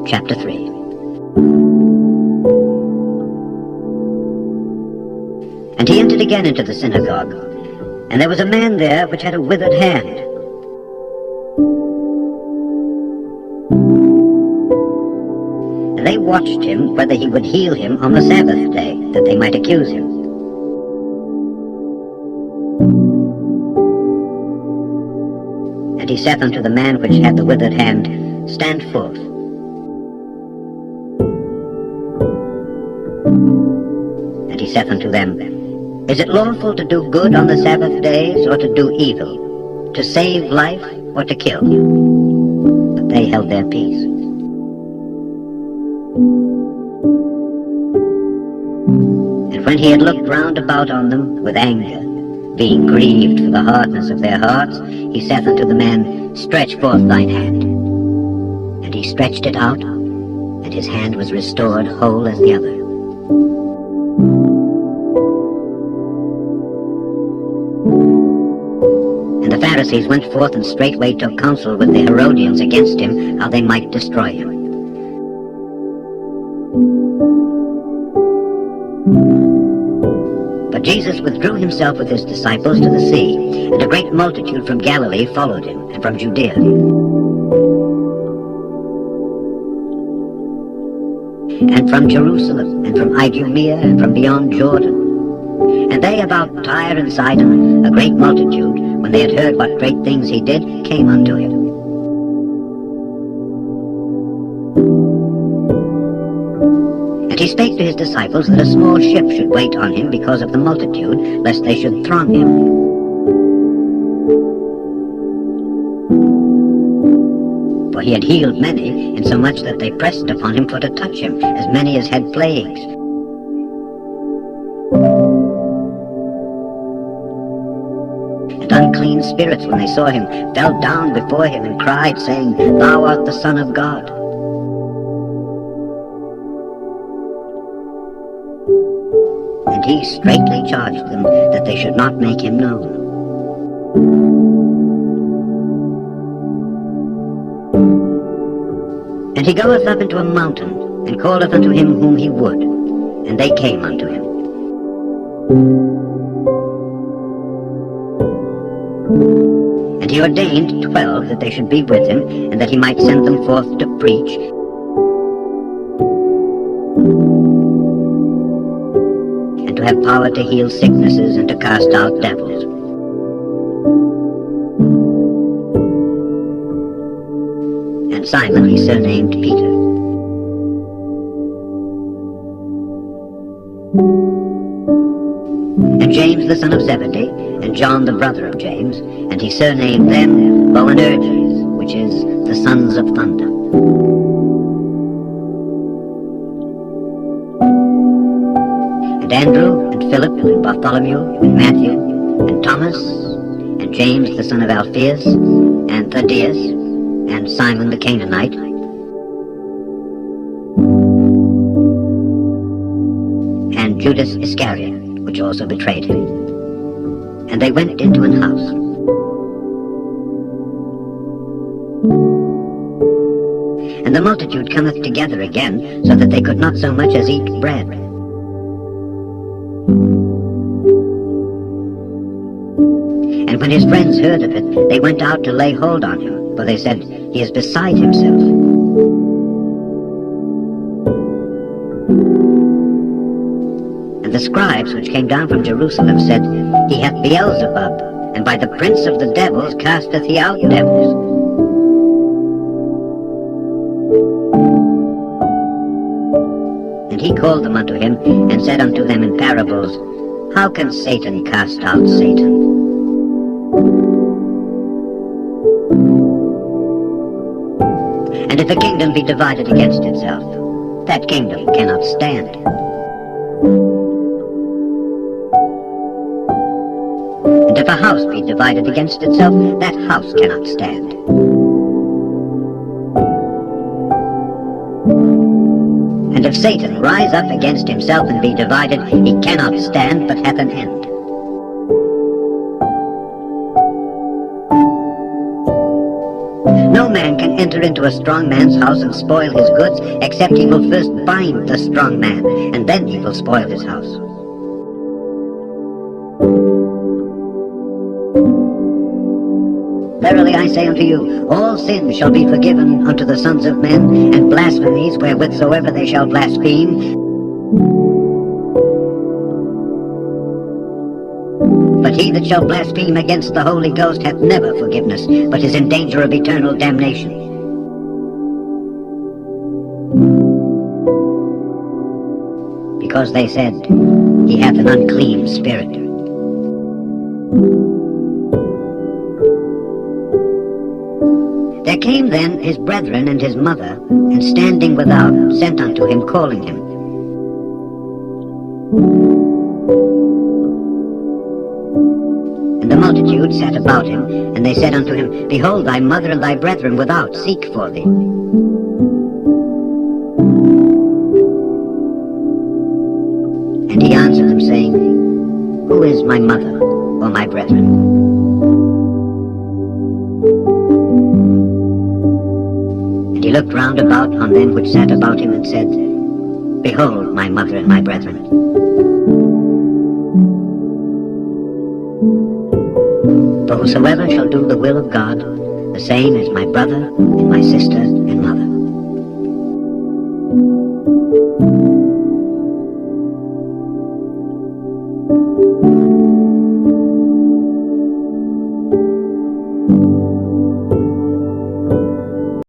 chapter 3. And he entered again into the synagogue, and there was a man there which had a withered hand. And they watched him whether he would heal him on the Sabbath day, that they might accuse him. And he saith unto the man which had the withered hand, Stand forth. And he saith unto them, Is it lawful to do good on the Sabbath days, or to do evil, to save life, or to kill? But they held their peace. And when he had looked round about on them with anger, being grieved for the hardness of their hearts, he saith unto the man, Stretch forth thine hand. And he stretched it out, and his hand was restored whole as the other. And the Pharisees went forth and straightway took counsel with the Herodians against him, how they might destroy him. But Jesus withdrew himself with his disciples to the sea, and a great multitude from Galilee followed him, and from Judea, and from Jerusalem, and from Idumea, and from beyond Jordan. And they about Tyre and Sidon, a great multitude, when they had heard what great things he did, came unto him. And he spake to his disciples that a small ship should wait on him because of the multitude, lest they should throng him. For he had healed many, insomuch that they pressed upon him for to touch him, as many as had plagues. And unclean spirits, when they saw him, fell down before him and cried, saying, Thou art the Son of God. And he straitly charged them that they should not make him known. And he goeth up into a mountain, and calleth unto him whom he would, and they came unto him. And he ordained 12 that they should be with him, and that he might send them forth to preach, and to have power to heal sicknesses, and to cast out devils. And Simon he surnamed Peter. And James the son of Zebedee, and John the brother of James, and he surnamed them Boanerges, which is the sons of thunder. And Andrew, and Philip, and Bartholomew, and Matthew, and Thomas, and James the son of Alphaeus, and Thaddeus, and Simon the Canaanite, and Judas Iscariot, which also betrayed him. And they went into an house. And the multitude cometh together again, so that they could not so much as eat bread. And when his friends heard of it, they went out to lay hold on him, for they said, He is beside himself. And the scribes which came down from Jerusalem said, He hath Beelzebub, and by the prince of the devils casteth he out devils. And he called them unto him, and said unto them in parables, How can Satan cast out Satan? And if a kingdom be divided against itself, that kingdom cannot stand. And if a house be divided against itself, that house cannot stand. And if Satan rise up against himself and be divided, he cannot stand, but hath an end. No man can enter into a strong man's house and spoil his goods, except he will first bind the strong man, and then he will spoil his house. Verily I say unto you, all sins shall be forgiven unto the sons of men, and blasphemies wherewithsoever they shall blaspheme. But he that shall blaspheme against the Holy Ghost hath never forgiveness, but is in danger of eternal damnation. Because they said, he hath an unclean spirit. There came then his brethren and his mother, and standing without, sent unto him, calling him. And the multitude sat about him, and they said unto him, Behold, thy mother and thy brethren without seek for thee. And he answered them, saying, Who is my mother or my brethren? And he looked round about on them which sat about him, and said, Behold, my mother and my brethren. For whosoever shall do the will of God, the same is my brother, and my sister, and